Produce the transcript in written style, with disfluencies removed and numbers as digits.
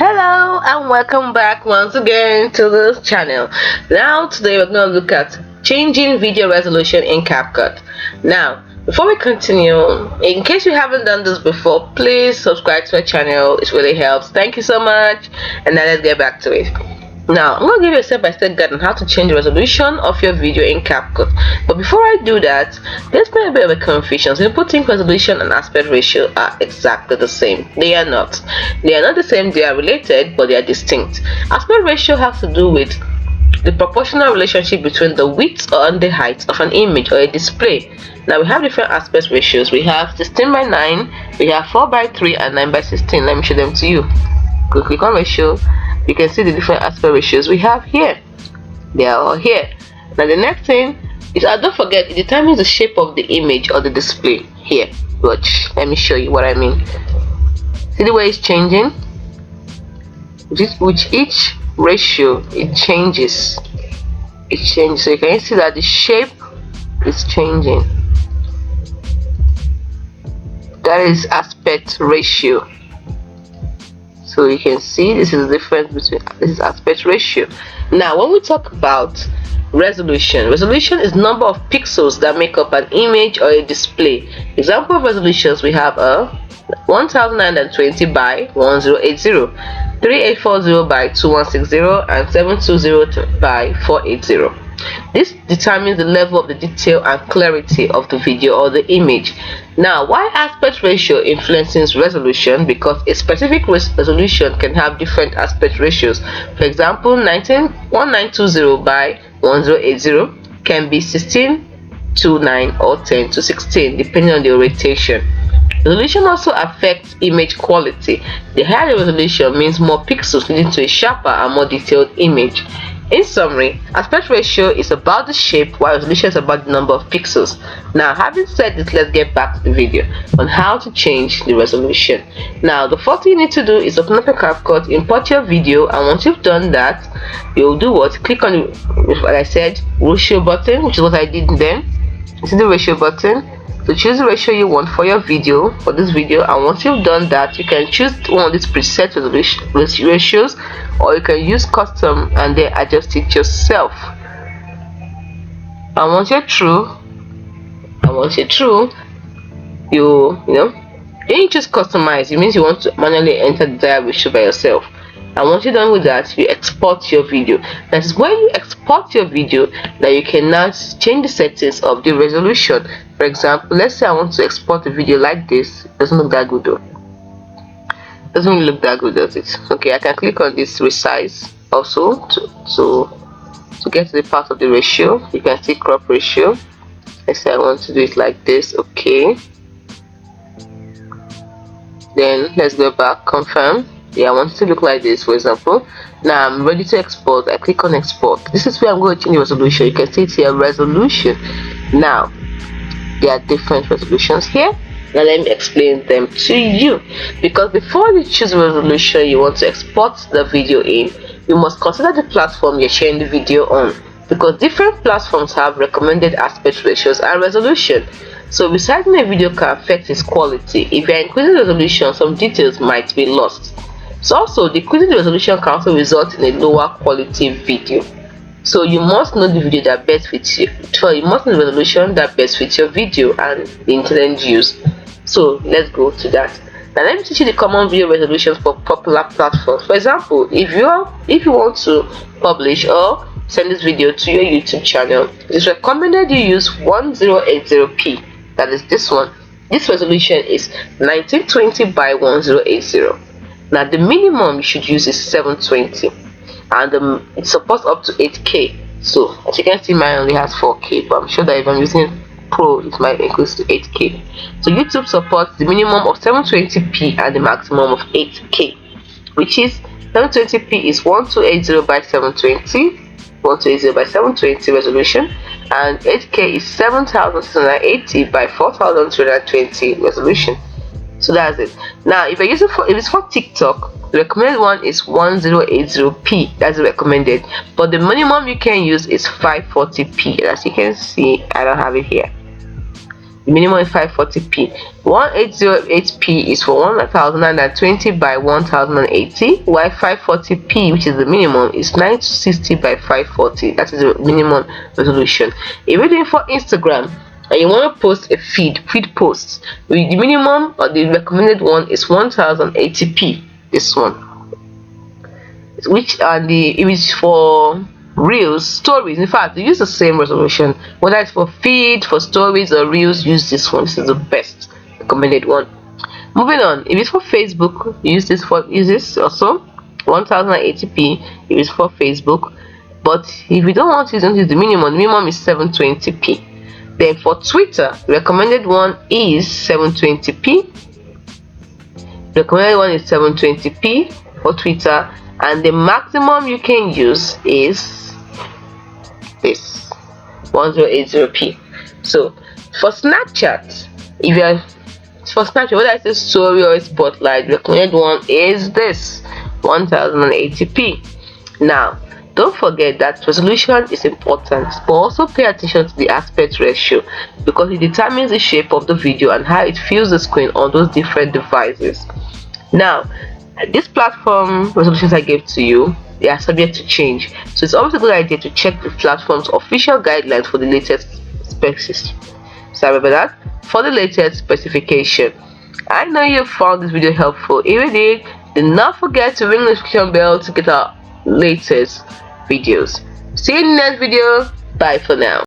Hello and welcome back once again to this channel. Now today we're going to look at changing video resolution in Capcut. Now before we continue, in case you haven't done this before, please subscribe to our channel. It really helps. Thank you so much. And now let's get back to it. Now I'm going to give you a step-by-step guide on how to change the resolution of your video in Capcut. But before I do that, there's been a bit of a confusion. So people think resolution and aspect ratio are exactly the same. They are not. They are not the same. They are related, but they are distinct. Aspect ratio has to do with the proportional relationship between the width and the height of an image or a display. Now we have different aspect ratios. We have 16:9, we have 4:3, and 9:16. Let me show them to you. Click on ratio. You can see the different aspect ratios we have here. They are all here. Now the next thing is, don't forget, it determines the shape of the image or the display. Here, watch, let me show you what I mean. See the way it's changing? With each ratio it changes. So you can see that the shape is changing. That is aspect ratio. So you can see this is the difference between this is aspect ratio. Now when we talk about resolution is number of pixels that make up an image or a display. Example of resolutions, we have a 1920 by 1080, 3840 by 2160, and 720 by 480. This determines the level of the detail and clarity of the video or the image. Now, why aspect ratio influences resolution? Because a specific resolution can have different aspect ratios. For example, 1920 by 1080 can be 16:9 or 10:16 depending on the orientation. Resolution also affects image quality. The higher the resolution means more pixels, leading to a sharper and more detailed image. In summary, aspect ratio is about the shape, while resolution is about the number of pixels. Now, having said this, let's get back to the video on how to change the resolution. Now, the first thing you need to do is open up your Capcut, import your video, and once you've done that, you'll do what? Click on the, what I said, ratio button, which is what I did then. You see the ratio button. So choose the ratio you want for your video, for this video, and once you've done that, you can choose one of these preset ratios, or you can use custom and then adjust it yourself. And once you're through, then you choose customize. It means you want to manually enter the desired ratio by yourself. And once you're done with that, you export your video. That is when you export your video that you can now change the settings of the resolution. For example, let's say I want to export a video like this. It doesn't look that good though. Doesn't really look that good, does it? Okay, I can click on this resize also to get to the part of the ratio. You can see crop ratio. Let's say I want to do it like this. Okay, then let's go back, confirm. Yeah, I want it to look like this, for example. Now I'm ready to export. I click on export. This is where I'm going to change the resolution. You can see it here, resolution. Now there are different resolutions here. Now let me explain them to you, because before you choose a resolution you want to export the video in, you must consider the platform you're sharing the video on, because different platforms have recommended aspect ratios and resolution. So resizing a video can affect its quality. If you're increasing the resolution, some details might be lost. So also, decreasing the resolution can also result in a lower quality video. So you must know the video that best fits you. So you must know the resolution that best fits your video and the intended use. So let's go to that. Now let me teach you the common video resolutions for popular platforms. For example, if you want to publish or send this video to your YouTube channel, it is recommended you use 1080p. That is this one. This resolution is 1920 by 1080. Now the minimum you should use is 720, and it supports up to 8K. So as you can see, mine only has 4K, but I'm sure that if I'm using Pro, it might increase to 8K. So YouTube supports the minimum of 720p and the maximum of 8K, which is 720p is 1280 by 720, 1280 by 720 resolution, and 8K is 7680 by 4220 resolution. So that's it. Now if it's for TikTok, the recommended one is 1080p. That's the recommended, but the minimum you can use is 540p. As you can see, I don't have it here. The minimum is 540p. 1808p is for 1020 by 1080, while 540p, which is the minimum, is 960 by 540. That is the minimum resolution. If you're doing for Instagram and you want to post a feed post, the minimum or the recommended one is 1080p. This one, which and the image for reels, stories, in fact they use the same resolution, whether it's for feed, for stories or reels. Use this one. This is the best recommended one. Moving on, if it's for Facebook, use this also 1080p if it's for Facebook. But if you don't want to use the minimum is 720p. Then for Twitter, recommended one is 720p. Recommended one is 720p for Twitter, and the maximum you can use is this 1080p. So for Snapchat, whether it's a story or a spotlight, recommended one is this 1080p. Now don't forget that resolution is important, but also pay attention to the aspect ratio, because it determines the shape of the video and how it fills the screen on those different devices. Now these platform resolutions I gave to you, they are subject to change, so it's always a good idea to check the platform's official guidelines for the latest specs. So remember that for the latest specification. I know you found this video helpful. If you did, do not forget to ring the notification bell to get our latest videos. See you in the next video. Bye for now.